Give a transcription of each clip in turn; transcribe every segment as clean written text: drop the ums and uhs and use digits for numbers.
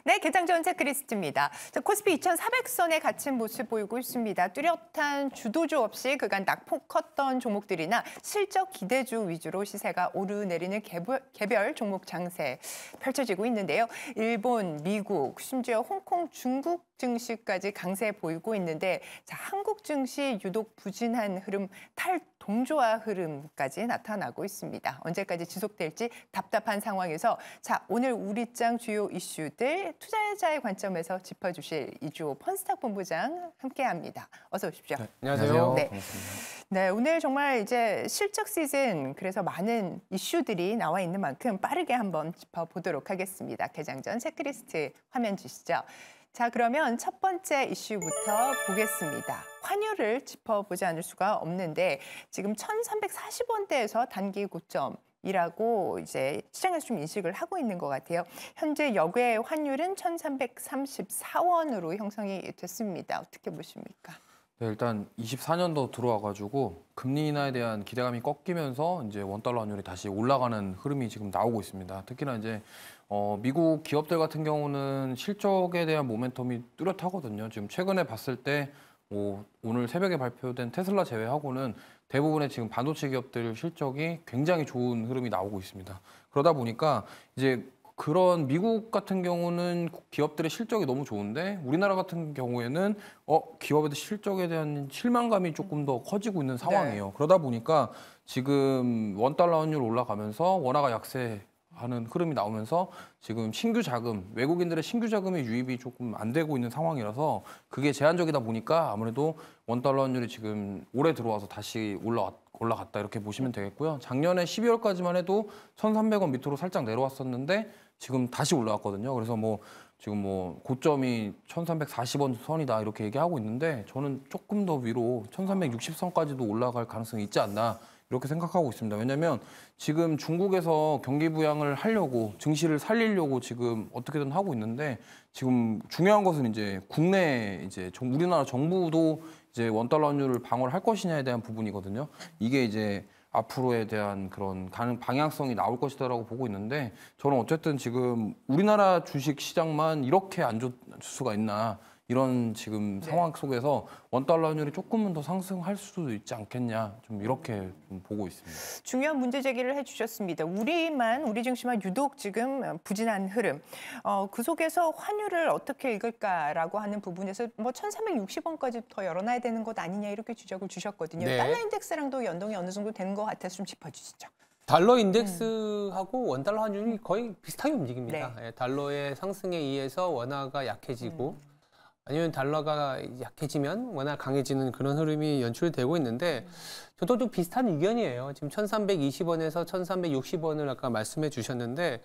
네, 개장 전 체크리스트입니다. 자, 코스피 2,400선에 갇힌 모습 보이고 있습니다. 뚜렷한 주도주 없이 그간 낙폭 컸던 종목들이나 실적 기대주 위주로 시세가 오르내리는 개별 종목 장세 펼쳐지고 있는데요. 일본, 미국, 심지어 홍콩, 중국 증시까지 강세 보이고 있는데, 자, 한국 증시 유독 부진한 흐름, 탈동조화 흐름까지 나타나고 있습니다. 언제까지 지속될지 답답한 상황에서, 자, 오늘 우리장 주요 이슈들 투자자의 관점에서 짚어주실 이주호 펀스탁 본부장 함께합니다. 어서 오십시오. 네, 안녕하세요. 네. 네, 오늘 정말 이제 실적 시즌, 그래서 많은 이슈들이 나와 있는 만큼 빠르게 한번 짚어보도록 하겠습니다. 개장 전 체크리스트 화면 주시죠. 자, 그러면 첫 번째 이슈부터 보겠습니다. 환율을 짚어보지 않을 수가 없는데, 지금 1,340원대에서 단기 고점이라고 이제 시장에서 좀 인식을 하고 있는 것 같아요. 현재 역외 환율은 1,334원으로 형성이 됐습니다. 어떻게 보십니까? 네, 일단 24년도 들어와가지고 금리 인하에 대한 기대감이 꺾이면서 이제 원달러 환율이 다시 올라가는 흐름이 지금 나오고 있습니다. 특히나 이제 미국 기업들 같은 경우는 실적에 대한 모멘텀이 뚜렷하거든요. 지금 최근에 봤을 때 오늘 새벽에 발표된 테슬라 제외하고는 대부분의 지금 반도체 기업들 실적이 굉장히 좋은 흐름이 나오고 있습니다. 그러다 보니까 이제 그런 미국 같은 경우는 기업들의 실적이 너무 좋은데, 우리나라 같은 경우에는 기업의 실적에 대한 실망감이 조금 더 커지고 있는 상황이에요. 네. 그러다 보니까 지금 원달러 환율 올라가면서 원화가 약세하는 흐름이 나오면서 지금 신규 자금, 외국인들의 신규 자금의 유입이 조금 안 되고 있는 상황이라서 그게 제한적이다 보니까 아무래도 원달러 환율이 지금 올해 들어와서 다시 올라갔다 이렇게 보시면 되겠고요. 작년에 12월까지만 해도 1,300원 밑으로 살짝 내려왔었는데 지금 다시 올라왔거든요. 그래서 지금 고점이 1,340원 선이다 이렇게 얘기하고 있는데, 저는 조금 더 위로 1,360선까지도 올라갈 가능성이 있지 않나 이렇게 생각하고 있습니다. 왜냐하면 지금 중국에서 경기 부양을 하려고, 증시를 살리려고 지금 어떻게든 하고 있는데, 지금 중요한 것은 이제 국내 우리나라 정부도 이제 원달러 환율을 방어를 할 것이냐에 대한 부분이거든요. 이게 이제 앞으로에 대한 그런 방향성이 나올 것이다라고 보고 있는데, 저는 어쨌든 지금 우리나라 주식 시장만 이렇게 안 좋을 수가 있나, 이런 지금 상황 속에서 원달러 환율이 조금은 더 상승할 수도 있지 않겠냐, 좀 이렇게 좀 보고 있습니다. 중요한 문제 제기를 해주셨습니다. 우리 증시만 유독 지금 부진한 흐름. 그 속에서 환율을 어떻게 읽을까라고 하는 부분에서 1,360원까지 더 열어놔야 되는 것 아니냐, 이렇게 지적을 주셨거든요. 네. 달러 인덱스랑도 연동이 어느 정도 되는 것 같아서 좀 짚어주시죠. 달러 인덱스하고 원달러 환율이 거의 비슷하게 움직입니다. 네. 달러의 상승에 의해서 원화가 약해지고, 아니면 달러가 약해지면 원화 강해지는 그런 흐름이 연출되고 있는데, 저도 좀 비슷한 의견이에요. 지금 1,320원에서 1,360원을 아까 말씀해 주셨는데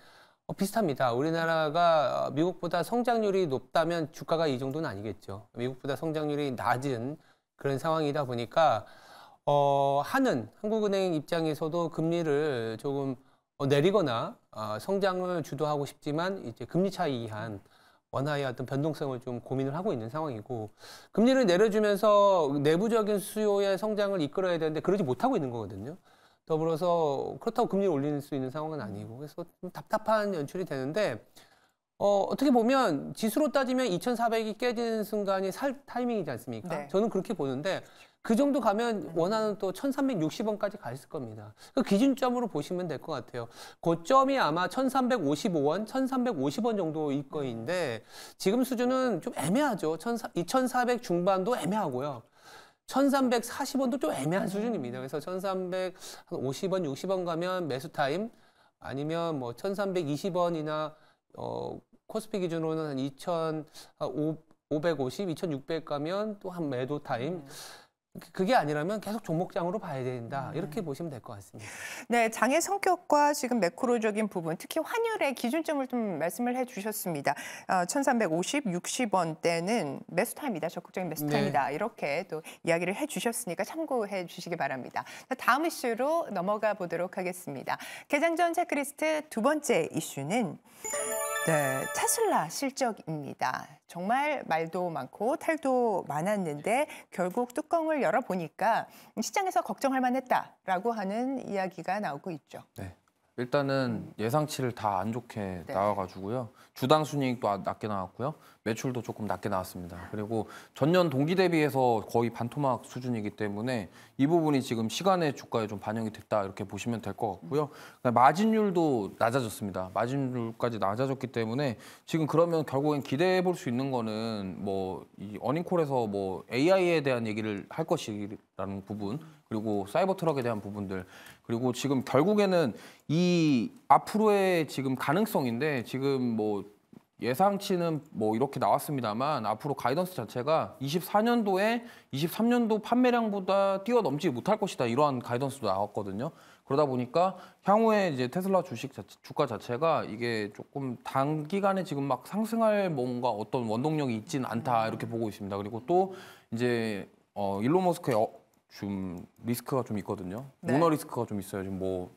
비슷합니다. 우리나라가 미국보다 성장률이 높다면 주가가 이 정도는 아니겠죠. 미국보다 성장률이 낮은 그런 상황이다 보니까 한국은행 입장에서도 금리를 조금 내리거나 성장을 주도하고 싶지만 이제 금리 차이 이한 원화의 어떤 변동성을 좀 고민을 하고 있는 상황이고, 금리를 내려주면서 내부적인 수요의 성장을 이끌어야 되는데 그러지 못하고 있는 거거든요. 더불어서 그렇다고 금리를 올릴 수 있는 상황은 아니고, 그래서 좀 답답한 연출이 되는데, 어떻게 보면 지수로 따지면 2,400이 깨지는 순간이 살 타이밍이지 않습니까? 네. 저는 그렇게 보는데, 그 정도 가면 원화는 또 1,360원까지 가 있을 겁니다. 그 기준점으로 보시면 될 것 같아요. 고점이 아마 1,355원, 1,350원 정도일 거인데, 지금 수준은 좀 애매하죠. 2,400 중반도 애매하고요. 1,340원도 좀 애매한 수준입니다. 그래서 1,350원, 60원 가면 매수 타임, 아니면 1,320원이나 코스피 기준으로는 한 2,550, 2,600 가면 또 한 매도 타임. 그게 아니라면 계속 종목장으로 봐야 된다, 이렇게 보시면 될 것 같습니다. 네, 장의 성격과 지금 매크로적인 부분, 특히 환율의 기준점을 좀 말씀을 해주셨습니다. 1,350, 60원대는 매수 타임이다, 적극적인 매수 타임이다, 이렇게 또 이야기를 해주셨으니까 참고해 주시기 바랍니다. 다음 이슈로 넘어가 보도록 하겠습니다. 개장 전 체크리스트 두 번째 이슈는 테슬라 실적입니다. 정말 말도 많고 탈도 많았는데 결국 뚜껑을 열어보니까 시장에서 걱정할 만했다라고 하는 이야기가 나오고 있죠. 네. 일단은 예상치를 다 안 좋게 네. 나와가지고요. 주당 순이익도 낮게 나왔고요. 매출도 조금 낮게 나왔습니다. 그리고 전년 동기 대비해서 거의 반토막 수준이기 때문에 이 부분이 지금 시간의 주가에 좀 반영이 됐다 이렇게 보시면 될 것 같고요. 마진율도 낮아졌습니다. 마진율까지 낮아졌기 때문에 지금 그러면 결국엔 기대해 볼 수 있는 거는 뭐 이 어닝콜에서 뭐 AI에 대한 얘기를 할 것이라는 부분 그리고 사이버 트럭에 대한 부분들 그리고 지금 결국에는 이 앞으로의 지금 가능성인데 지금 뭐 예상치는 뭐 이렇게 나왔습니다만 앞으로 가이던스 자체가 24년도에 23년도 판매량보다 뛰어넘지 못할 것이다 이러한 가이던스도 나왔거든요. 그러다 보니까 향후에 이제 테슬라 주가 자체가 이게 조금 단기간에 지금 막 상승할 뭔가 어떤 원동력이 있지는 않다 이렇게 보고 있습니다. 그리고 또 이제 일론 머스크의 좀 리스크가 좀 있거든요. 네. 오너 리스크가 좀 있어요. 지금 뭐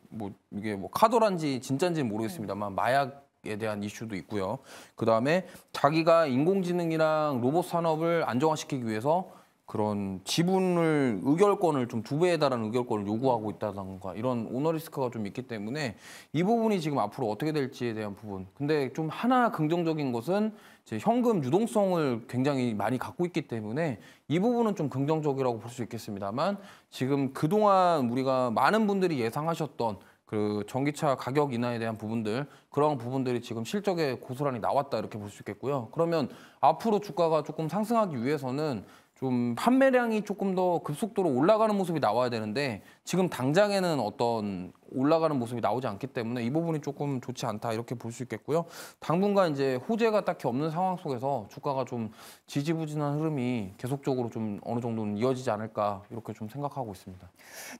이게 뭐 카더란지 진짜인지는 모르겠습니다만 마약에 대한 이슈도 있고요. 그 다음에 자기가 인공지능이랑 로봇 산업을 안정화시키기 위해서 그런 지분을 의결권을 좀 2배에 달하는 의결권을 요구하고 있다던가 이런 오너 리스크가 좀 있기 때문에 이 부분이 지금 앞으로 어떻게 될지에 대한 부분. 근데 좀 하나 긍정적인 것은 이제 현금 유동성을 굉장히 많이 갖고 있기 때문에 이 부분은 좀 긍정적이라고 볼 수 있겠습니다만 지금 그동안 우리가 많은 분들이 예상하셨던 그 전기차 가격 인하에 대한 부분들 그런 부분들이 지금 실적에 고스란히 나왔다 이렇게 볼 수 있겠고요. 그러면 앞으로 주가가 조금 상승하기 위해서는 좀 판매량이 조금 더 급속도로 올라가는 모습이 나와야 되는데 지금 당장에는 어떤 올라가는 모습이 나오지 않기 때문에 이 부분이 조금 좋지 않다 이렇게 볼 수 있겠고요. 당분간 이제 호재가 딱히 없는 상황 속에서 주가가 좀 지지부진한 흐름이 계속적으로 좀 어느 정도는 이어지지 않을까 이렇게 좀 생각하고 있습니다.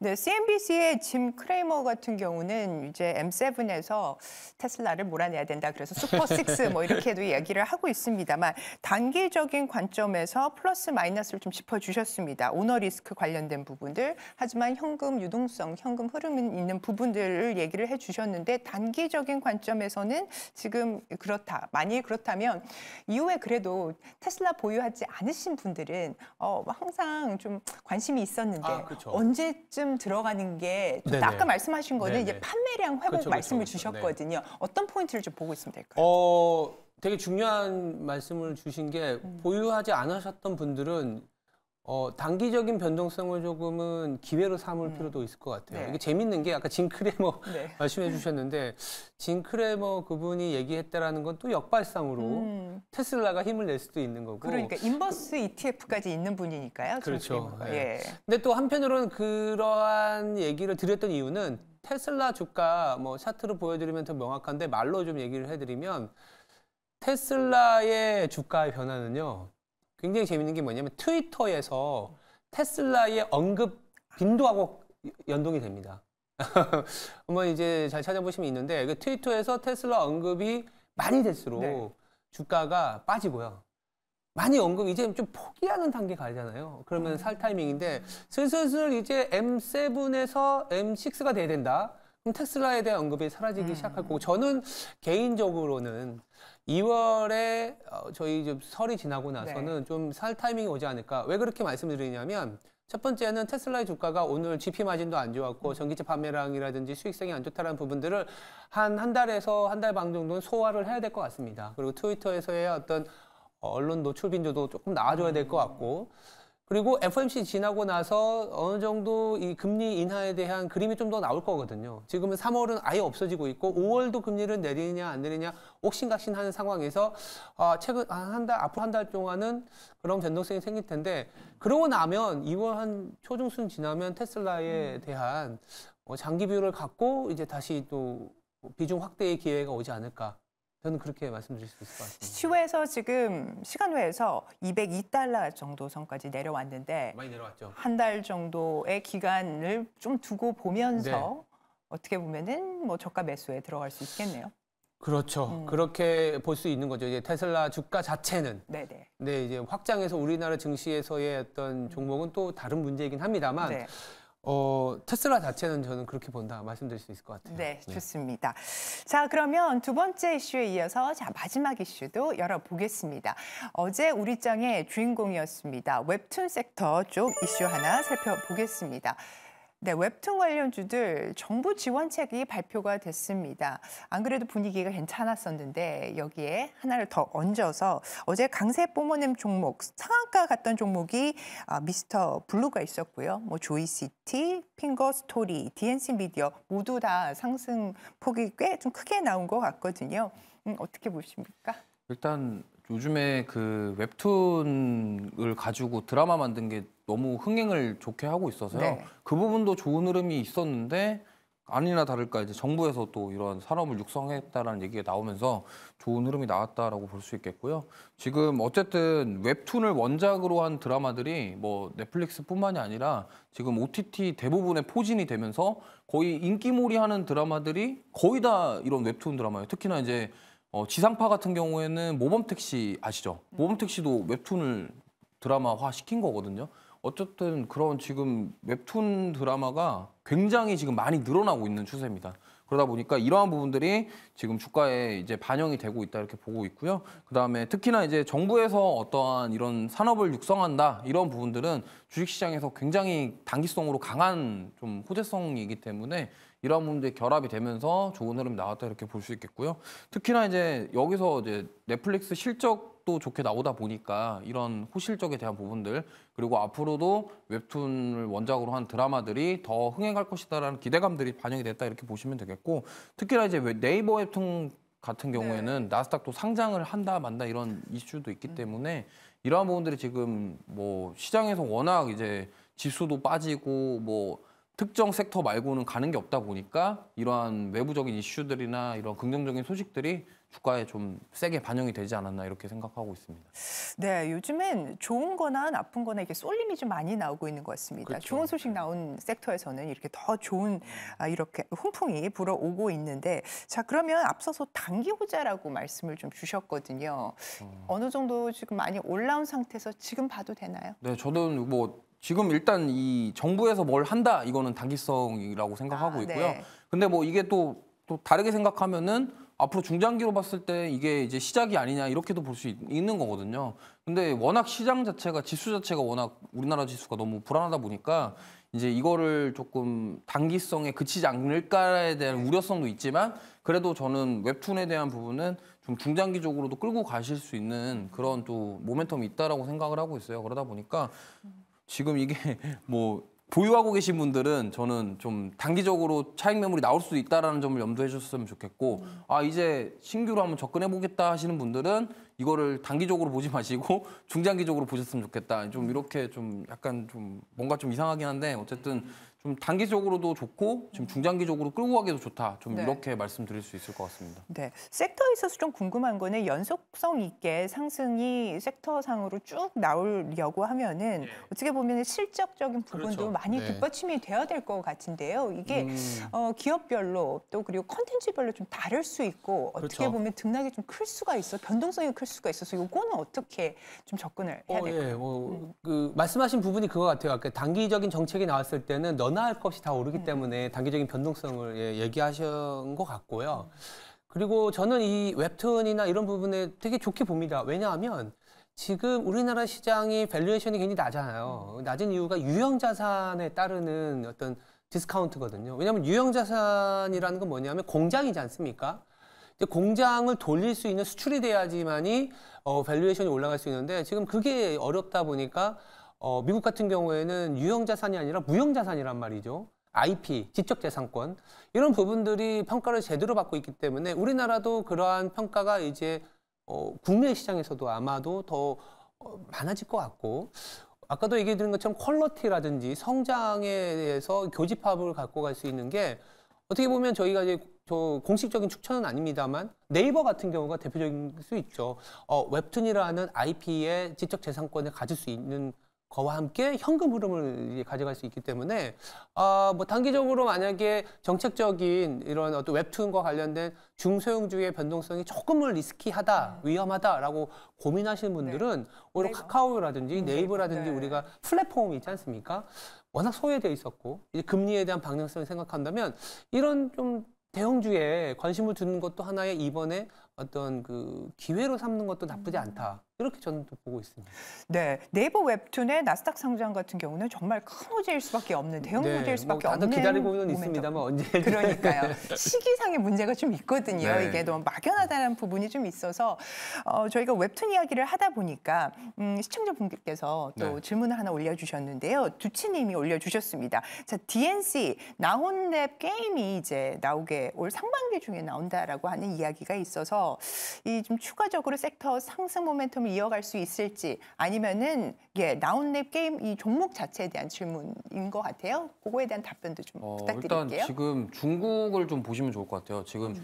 네, CNBC의 짐 크레이머 같은 경우는 이제 M7에서 테슬라를 몰아내야 된다. 그래서 슈퍼 6 뭐 이렇게도 이야기를 하고 있습니다만 단기적인 관점에서 플러스 마이너스를 좀 짚어주셨습니다. 오너 리스크 관련된 부분들. 하지만 현금 유동성, 현금 흐름 있는 부분들을 얘기를 해주셨는데 단기적인 관점에서는 지금 그렇다. 만일 그렇다면 이후에 그래도 테슬라 보유하지 않으신 분들은 항상 좀 관심이 있었는데 그렇죠. 언제쯤 들어가는 게 네네. 아까 말씀하신 거는 네네. 이제 판매량 회복 그렇죠, 말씀을 그렇죠. 주셨거든요. 어떤 포인트를 좀 보고 있으면 될까요? 되게 중요한 말씀을 주신 게 보유하지 않으셨던 분들은 단기적인 변동성을 조금은 기회로 삼을 필요도 있을 것 같아요. 네. 이게 재밌는 게 아까 진 크레머 네. 말씀해 주셨는데 진 크레머 그분이 얘기했다라는 건 또 역발상으로 테슬라가 힘을 낼 수도 있는 거고. 그러니까 인버스 ETF까지 있는 분이니까요. 그렇죠. 예. 네. 근데 또 한편으로는 그러한 얘기를 드렸던 이유는 테슬라 주가 뭐 차트로 보여드리면 더 명확한데 말로 좀 얘기를 해드리면 테슬라의 주가의 변화는요. 굉장히 재밌는 게 뭐냐면 트위터에서 테슬라의 언급 빈도하고 연동이 됩니다. 한번 이제 잘 찾아보시면 있는데 그 트위터에서 테슬라 언급이 많이 될수록 네. 주가가 빠지고요. 많이 언급 이제 좀 포기하는 단계 가잖아요. 그러면 살 타이밍인데 슬슬 이제 M7에서 M6가 돼야 된다. 그럼 테슬라에 대한 언급이 사라지기 시작할 거고 저는 개인적으로는 2월에 저희 좀 설이 지나고 나서는 좀 살 타이밍이 오지 않을까. 왜 그렇게 말씀을 드리냐면 첫 번째는 테슬라의 주가가 오늘 GP 마진도 안 좋았고 전기차 판매량이라든지 수익성이 안 좋다는 부분들을 한 달에서 한 달 반 정도는 소화를 해야 될 것 같습니다. 그리고 트위터에서의 어떤 언론 노출 빈도도 조금 나아져야 될 것 같고 그리고 FOMC 지나고 나서 어느 정도 이 금리 인하에 대한 그림이 좀 더 나올 거거든요. 지금은 3월은 아예 없어지고 있고 5월도 금리를 내리느냐 안 내리느냐 옥신각신하는 상황에서 최근 앞으로 한 달 동안은 그런 변동성이 생길 텐데 그러고 나면 2월 한 초중순 지나면 테슬라에 대한 장기 비율을 갖고 이제 다시 또 비중 확대의 기회가 오지 않을까. 저는 그렇게 말씀드릴 수 있을 것 같습니다. 시외에서 지금 시간외에서 $202 정도 선까지 내려왔는데 많이 내려왔죠. 한 달 정도의 기간을 좀 두고 보면서 네. 어떻게 보면은 뭐 저가 매수에 들어갈 수 있겠네요. 그렇죠. 그렇게 볼 수 있는 거죠. 이제 테슬라 주가 자체는. 네네. 네, 이제 확장해서 우리나라 증시에서의 어떤 종목은 또 다른 문제이긴 합니다만 네. 테슬라 자체는 저는 그렇게 본다 말씀드릴 수 있을 것 같아요. 네, 좋습니다. 자, 그러면 두 번째 이슈에 이어서 마지막 이슈도 열어보겠습니다. 어제 우리 장의 주인공이었습니다. 웹툰 섹터 쪽 이슈 하나 살펴보겠습니다. 네, 웹툰 관련주들 정부 지원책이 발표가 됐습니다. 안 그래도 분위기가 괜찮았었는데 여기에 하나를 더 얹어서 어제 강세 뽀모냄 종목, 상한가 갔던 종목이 미스터 블루가 있었고요. 뭐 조이시티, 핑거스토리, DNC 미디어 모두 다 상승폭이 꽤 좀 크게 나온 것 같거든요. 어떻게 보십니까? 일단 요즘에 그 웹툰을 가지고 드라마 만든 게 너무 흥행을 좋게 하고 있어서요. 네. 그 부분도 좋은 흐름이 있었는데 아니나 다를까 이제 정부에서 또 이런 산업을 육성했다라는 얘기가 나오면서 좋은 흐름이 나왔다라고 볼 수 있겠고요. 지금 어쨌든 웹툰을 원작으로 한 드라마들이 뭐 넷플릭스뿐만이 아니라 지금 OTT 대부분의 포진이 되면서 거의 인기몰이하는 드라마들이 거의 다 이런 웹툰 드라마예요. 특히나 이제 지상파 같은 경우에는 모범택시 아시죠? 모범택시도 웹툰을 드라마화 시킨 거거든요. 어쨌든 그런 지금 웹툰 드라마가 굉장히 지금 많이 늘어나고 있는 추세입니다. 그러다 보니까 이러한 부분들이 지금 주가에 이제 반영이 되고 있다 이렇게 보고 있고요. 그다음에 특히나 이제 정부에서 어떠한 이런 산업을 육성한다 이런 부분들은 주식시장에서 굉장히 단기성으로 강한 좀 호재성이기 때문에 이러한 부분들이 결합이 되면서 좋은 흐름이 나왔다 이렇게 볼 수 있겠고요. 특히나 이제 여기서 이제 넷플릭스 실적도 좋게 나오다 보니까 이런 호실적에 대한 부분들 그리고 앞으로도 웹툰을 원작으로 한 드라마들이 더 흥행할 것이다라는 기대감들이 반영이 됐다 이렇게 보시면 되겠고 특히나 이제 네이버 웹툰 같은 경우에는 나스닥도 상장을 한다 만다 이런 이슈도 있기 때문에 이러한 부분들이 지금 뭐 시장에서 워낙 이제 지수도 빠지고 뭐 특정 섹터 말고는 가는 게 없다 보니까 이러한 외부적인 이슈들이나 이런 긍정적인 소식들이 주가에 좀 세게 반영이 되지 않았나 이렇게 생각하고 있습니다. 네, 요즘엔 좋은 거나 나쁜 거나 이게 쏠림이 좀 많이 나오고 있는 것 같습니다. 그렇죠. 좋은 소식 나온 섹터에서는 이렇게 더 좋은 이렇게 훈풍이 불어오고 있는데 자, 그러면 앞서서 단기 호재라고 말씀을 좀 주셨거든요. 어느 정도 지금 많이 올라온 상태에서 지금 봐도 되나요? 네, 저는 뭐 지금 일단 이 정부에서 뭘 한다 이거는 단기성이라고 생각하고 있고요. 네. 근데 뭐 이게 또 다르게 생각하면은 앞으로 중장기로 봤을 때 이게 이제 시작이 아니냐 이렇게도 볼 수 있는 거거든요. 근데 워낙 시장 자체가 지수 자체가 워낙 우리나라 지수가 너무 불안하다 보니까 이제 이거를 조금 단기성에 그치지 않을까에 대한 우려성도 있지만 그래도 저는 웹툰에 대한 부분은 좀 중장기적으로도 끌고 가실 수 있는 그런 또 모멘텀이 있다라고 생각을 하고 있어요. 그러다 보니까 지금 이게 뭐 보유하고 계신 분들은 저는 좀 단기적으로 차익 매물이 나올 수도 있다라는 점을 염두해 주셨으면 좋겠고 아 이제 신규로 한번 접근해 보겠다 하시는 분들은 이거를 단기적으로 보지 마시고 중장기적으로 보셨으면 좋겠다. 좀 이렇게 좀 약간 좀 뭔가 좀 이상하긴 한데 어쨌든 좀 단기적으로도 좋고 지금 중장기적으로 끌고 가기도 좋다. 좀 네. 이렇게 말씀드릴 수 있을 것 같습니다. 네, 섹터에 있어서 좀 궁금한 거는 연속성 있게 상승이 섹터상으로 쭉 나오려고 하면은 어떻게 보면 실적적인 부분도 그렇죠. 많이 네. 뒷받침이 돼야 될 것 같은데요. 이게 기업별로 또 그리고 컨텐츠별로 좀 다를 수 있고 어떻게 그렇죠. 보면 등락이 좀 클 수가 있어 변동성이 클 수가 있어서 이거는 어떻게 좀 접근을 해야 될까요? 예, 그 말씀하신 부분이 그거 같아요. 아까 단기적인 정책이 나왔을 때는 너나 할 것이 다 오르기 때문에 단기적인 변동성을 얘기하신 것 같고요. 그리고 저는 이 웹툰이나 이런 부분에 되게 좋게 봅니다. 왜냐하면 지금 우리나라 시장이 밸류에이션이 굉장히 낮아요. 낮은 이유가 유형자산에 따르는 어떤 디스카운트거든요. 왜냐하면 유형자산이라는 건 뭐냐면 공장이지 않습니까? 이제 공장을 돌릴 수 있는 수출이 돼야지만이 밸류에이션이 올라갈 수 있는데 지금 그게 어렵다 보니까 미국 같은 경우에는 유형자산이 아니라 무형자산이란 말이죠. IP, 지적재산권 이런 부분들이 평가를 제대로 받고 있기 때문에 우리나라도 그러한 평가가 이제 국내 시장에서도 아마도 더 많아질 것 같고 아까도 얘기 드린 것처럼 퀄러티라든지 성장에 대해서 교집합을 갖고 갈 수 있는 게 어떻게 보면 저희가 이제 공식적인 추천은 아닙니다만 네이버 같은 경우가 대표적인 수 있죠. 웹툰이라는 IP의 지적재산권을 가질 수 있는 거와 함께 현금 흐름을 가져갈 수 있기 때문에 뭐 단기적으로 만약에 정책적인 이런 어떤 웹툰과 관련된 중소형주의 변동성이 조금은 리스키하다, 위험하다라고 고민하시는 분들은 오히려 네이버. 카카오라든지 네이버라든지 네. 우리가 플랫폼이 있지 않습니까? 워낙 소외되어 있었고 이제 금리에 대한 방향성을 생각한다면 이런 좀 대형주에 관심을 두는 것도 하나의 이번에 어떤 그 기회로 삼는 것도 나쁘지 않다. 이렇게 저는 또 보고 있습니다. 네, 네이버 웹툰의 나스닥 상장 같은 경우는 정말 큰 호재일 수밖에 없는 대형 호재일 수밖에 다들 없는 기다리고는 모멘텀. 있습니다만 언제 그러니까요. 시기상의 문제가 좀 있거든요. 네. 이게 너무 막연하다는 부분이 좀 있어서 저희가 웹툰 이야기를 하다 보니까 시청자분께서 또 네. 질문을 하나 올려주셨는데요. 두치님이 올려주셨습니다. 자, DNC 나혼랩 게임이 이제 나오게 올 상반기 중에 나온다라고 하는 이야기가 있어서 이 좀 추가적으로 섹터 상승 모멘텀을 이어갈 수 있을지 아니면은 나혼랩 게임 이 종목 자체에 대한 질문인 것 같아요. 그거에 대한 답변도 좀 부탁드릴게요. 일단 지금 중국을 좀 보시면 좋을 것 같아요. 지금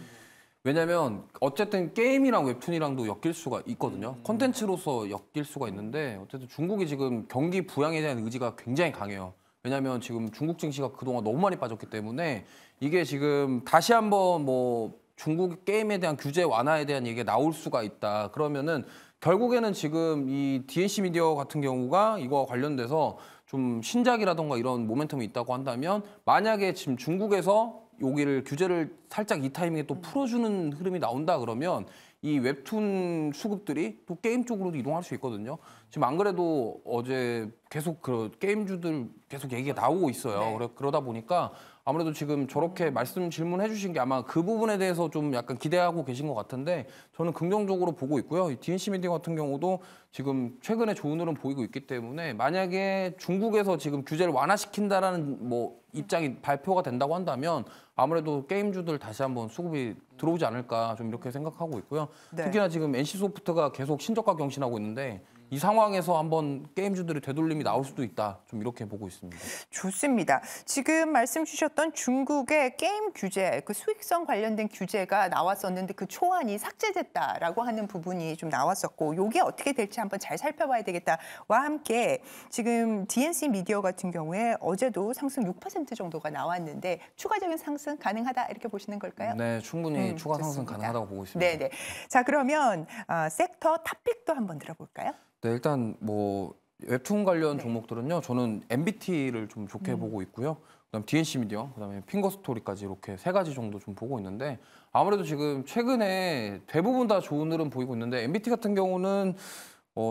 왜냐면 어쨌든 게임이랑 웹툰이랑도 엮일 수가 있거든요. 콘텐츠로서 엮일 수가 있는데 어쨌든 중국이 지금 경기 부양에 대한 의지가 굉장히 강해요. 왜냐면 지금 중국 증시가 그동안 너무 많이 빠졌기 때문에 이게 지금 다시 한번 뭐 중국 게임에 대한 규제 완화에 대한 얘기가 나올 수가 있다. 그러면은 결국에는 지금 이 DNC 미디어 같은 경우가 이거와 관련돼서 좀 신작이라던가 이런 모멘텀이 있다고 한다면 만약에 지금 중국에서 여기를 규제를 살짝 이 타이밍에 또 풀어주는 흐름이 나온다 그러면 이 웹툰 수급들이 또 게임 쪽으로도 이동할 수 있거든요. 지금 안 그래도 어제 계속 그 게임주들 계속 얘기가 나오고 있어요. 네. 그러다 보니까 아무래도 지금 저렇게 질문해 주신 게 아마 그 부분에 대해서 좀 약간 기대하고 계신 것 같은데 저는 긍정적으로 보고 있고요. 이 DNC 미디어 같은 경우도 지금 최근에 좋은 흐름 보이고 있기 때문에 만약에 중국에서 지금 규제를 완화시킨다라는 뭐 입장이 발표가 된다고 한다면 아무래도 게임주들 다시 한번 수급이 들어오지 않을까 좀 이렇게 생각하고 있고요. 네. 특히나 지금 NC소프트가 계속 신저가 경신하고 있는데 이 상황에서 한번 게임주들의 되돌림이 나올 수도 있다. 좀 이렇게 보고 있습니다. 좋습니다. 지금 말씀 주셨던 중국의 게임 규제, 그 수익성 관련된 규제가 나왔었는데 그 초안이 삭제됐다라고 하는 부분이 좀 나왔었고 이게 어떻게 될지 한번 잘 살펴봐야 되겠다와 함께 지금 DNC 미디어 같은 경우에 어제도 상승 6% 정도가 나왔는데 추가적인 상승 가능하다 이렇게 보시는 걸까요? 네, 충분히 추가 상승 좋습니다. 가능하다고 보고 있습니다. 네네. 자, 그러면 섹터 탑픽도 한번 들어볼까요? 네, 일단 뭐 웹툰 관련 종목들은요. 저는 MBT를 좀 좋게 보고 있고요. 그다음 DNC 미디어, 그다음에 핑거 스토리까지 이렇게 세 가지 정도 좀 보고 있는데 아무래도 지금 최근에 대부분 다 좋은 흐름 보이고 있는데 MBT 같은 경우는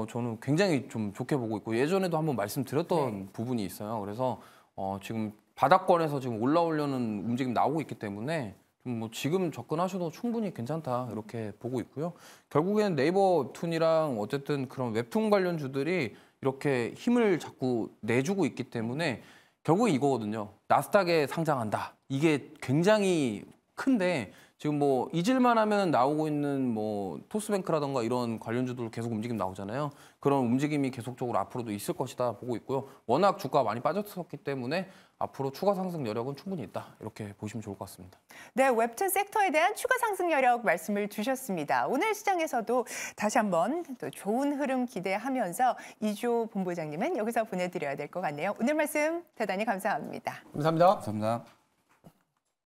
저는 굉장히 좀 좋게 보고 있고 예전에도 한번 말씀드렸던 부분이 있어요. 그래서 지금 바닥권에서 지금 올라오려는 움직임 나오고 있기 때문에 뭐 지금 접근하셔도 충분히 괜찮다 이렇게 보고 있고요. 결국엔 네이버 웹툰이랑 어쨌든 그런 웹툰 관련주들이 이렇게 힘을 자꾸 내주고 있기 때문에 결국 이거거든요. 나스닥에 상장한다. 이게 굉장히 큰데 지금 뭐 잊을만 하면 나오고 있는 뭐 토스뱅크라던가 이런 관련주들 계속 움직임 나오잖아요. 그런 움직임이 계속적으로 앞으로도 있을 것이다 보고 있고요. 워낙 주가가 많이 빠졌었기 때문에 앞으로 추가 상승 여력은 충분히 있다. 이렇게 보시면 좋을 것 같습니다. 네, 웹툰 섹터에 대한 추가 상승 여력 말씀을 주셨습니다. 오늘 시장에서도 다시 한번 또 좋은 흐름 기대하면서 이주호 본부장님은 여기서 보내드려야 될 것 같네요. 오늘 말씀 대단히 감사합니다. 감사합니다. 감사합니다.